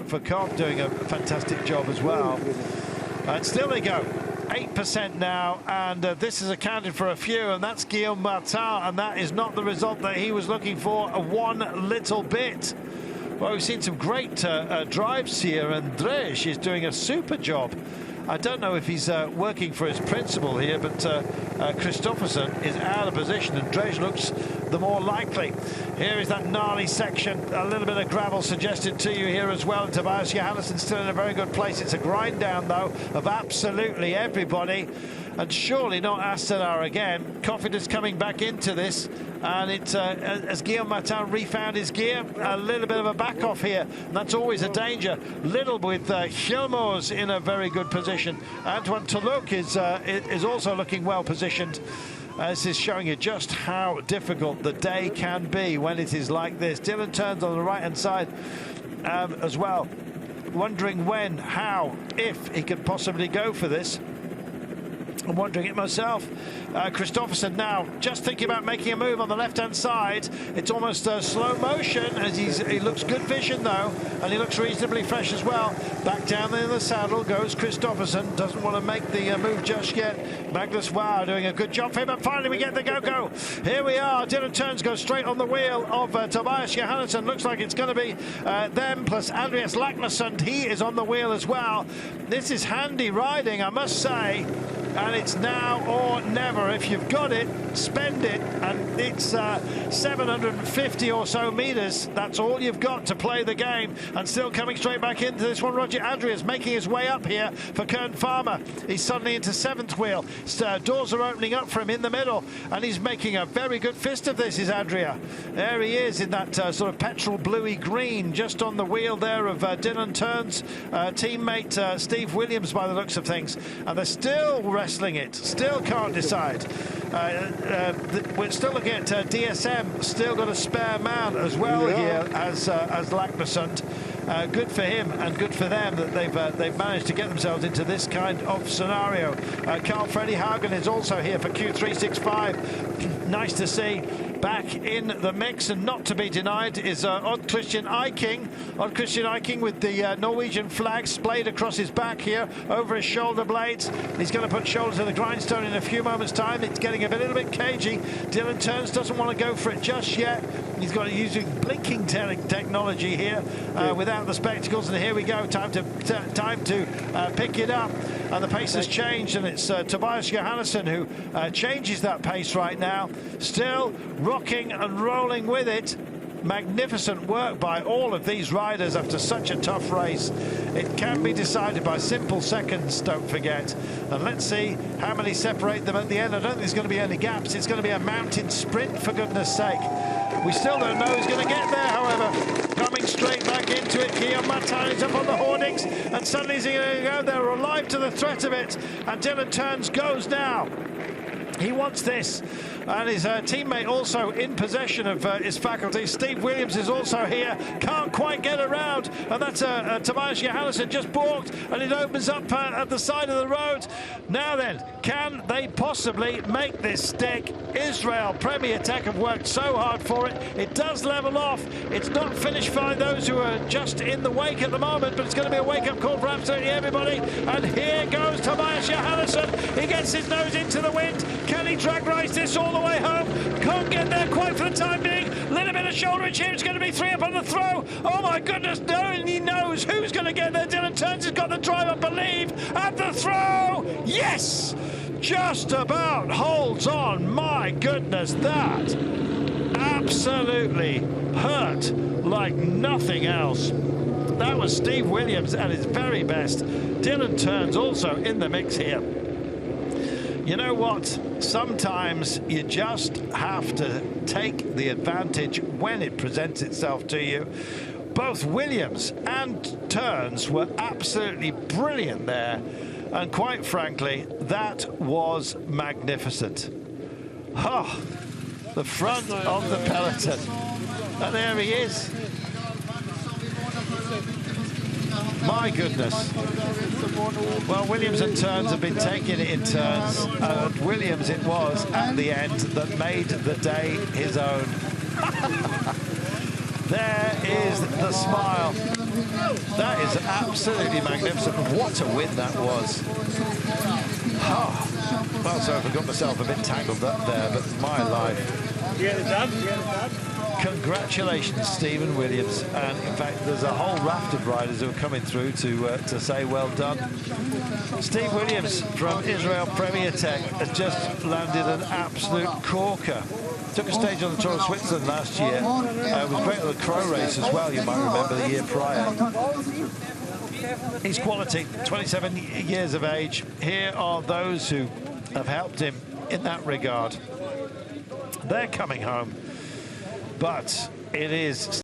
Cobb doing a fantastic job as well. And still they go. 8% now, and this has accounted for a few, and that's Guillaume Martin, and that is not the result that he was looking for one little bit. Well, we've seen some great drives here, and Drej is doing a super job. I don't know if he's working for his principal here, but Kristoffersen is out of position, and Drej looks the more likely. Here is that gnarly section. A little bit of gravel suggested to you here as well. Tobias Johannesson still in a very good place. It's a grind down, though, of absolutely everybody. And surely not Astana again. Confidence coming back into this. And it's as Guillaume Martin refound his gear, a little bit of a back off here. And that's always a danger. Little with Hjulmars in a very good position. Antoine Toulouk is also looking well positioned. This is showing you just how difficult the day can be when it is like this. Dylan turns on the right-hand side as well, wondering when, how, if he could possibly go for this. I'm wondering it myself. Kristoffersen now just thinking about making a move on the left-hand side. It's almost slow motion as he looks good vision though, and he looks reasonably fresh as well. Back down in the saddle goes Kristoffersen. Doesn't want to make the move just yet. Magnus Wow doing a good job for him, and finally we get the go-go. Here we are. Dylan Turns goes straight on the wheel of Tobias Johannesson. Looks like it's going to be them plus Andreas Lacknesund. He is on the wheel as well. This is handy riding, I must say. And it's now or never. If you've got it, spend it. And it's 750 or so meters. That's all you've got to play the game. And still coming straight back into this one, Roger Adria's making his way up here for Kern Farmer. He's suddenly into seventh wheel. Doors are opening up for him in the middle. And he's making a very good fist of this, is Adria. There he is in that sort of petrol bluey green, just on the wheel there of Dylan Turns' teammate Steve Williams by the looks of things. And they're still wrestling it, still can't decide. We're still looking at DSM, still got a spare man as well here as Lacknesund. Good for him and good for them that they've managed to get themselves into this kind of scenario. Carl Freddy Hagen is also here for Q365. Nice to see. Back in the mix, and not to be denied is Odd Christian Eiking. Odd Christian Eiking with the Norwegian flag splayed across his back here, over his shoulder blades. He's going to put shoulder to the grindstone in a few moments' time. It's getting a little bit cagey. Dylan Turns doesn't want to go for it just yet. He's got to use blinking technology here without the spectacles, and here we go. Time to pick it up. And the pace has changed, and it's Tobias Johannesson who changes that pace right now. Still rocking and rolling with it. Magnificent work by all of these riders after such a tough race. It can be decided by simple seconds, don't forget. And let's see how many separate them at the end. I don't think there's going to be any gaps. It's going to be a mountain sprint, for goodness sake. We still don't know who's going to get there, however. Coming straight back into it, Guillaume Martin is up on the hoardings, and suddenly he's going to go. They're alive to the threat of it, and Dylan Turns goes now. He wants this, and his teammate also in possession of his faculties. Steve Williams is also here, can't quite get around, and that's Tobias Johannesson just balked, and it opens up at the side of the road. Now then, can they possibly make this stick? Israel Premier Tech have worked so hard for it. It does level off. It's not finished by those who are just in the wake at the moment, but it's going to be a wake-up call for absolutely everybody. And here goes Tobias Johannesson. He gets his nose into the wind. Can he drag race this all the way home? Can't get there quite for the time being. Little bit of shoulderage here. It's going to be 3 up on the throw. Oh my goodness, no, and he knows who's going to get there. Dylan Turns has got the drive, I believe, at the throw. Yes! Just about holds on. My goodness, that absolutely hurt like nothing else. That was Steve Williams at his very best. Dylan Turns also in the mix here. You know what? Sometimes you just have to take the advantage when it presents itself to you. Both Williams and Turns were absolutely brilliant there. And quite frankly, that was magnificent. Oh, the front of the peloton. And there he is. My goodness. Well, Williams and Turns have been taking it in turns, and Williams it was at the end that made the day his own. There is the smile. That is absolutely magnificent. What a win that was. Oh. Well, sorry if I got myself a bit tangled up there, but my life. You get it done? You get it done? Congratulations, Stephen Williams. And in fact, there's a whole raft of riders who are coming through to say well done. Steve Williams from Israel Premier Tech has just landed an absolute corker. Took a stage on the Tour of Switzerland last year. Was great at the Crow race as well, you might remember, the year prior. He's quality, 27 years of age. Here are those who have helped him in that regard. They're coming home, but it is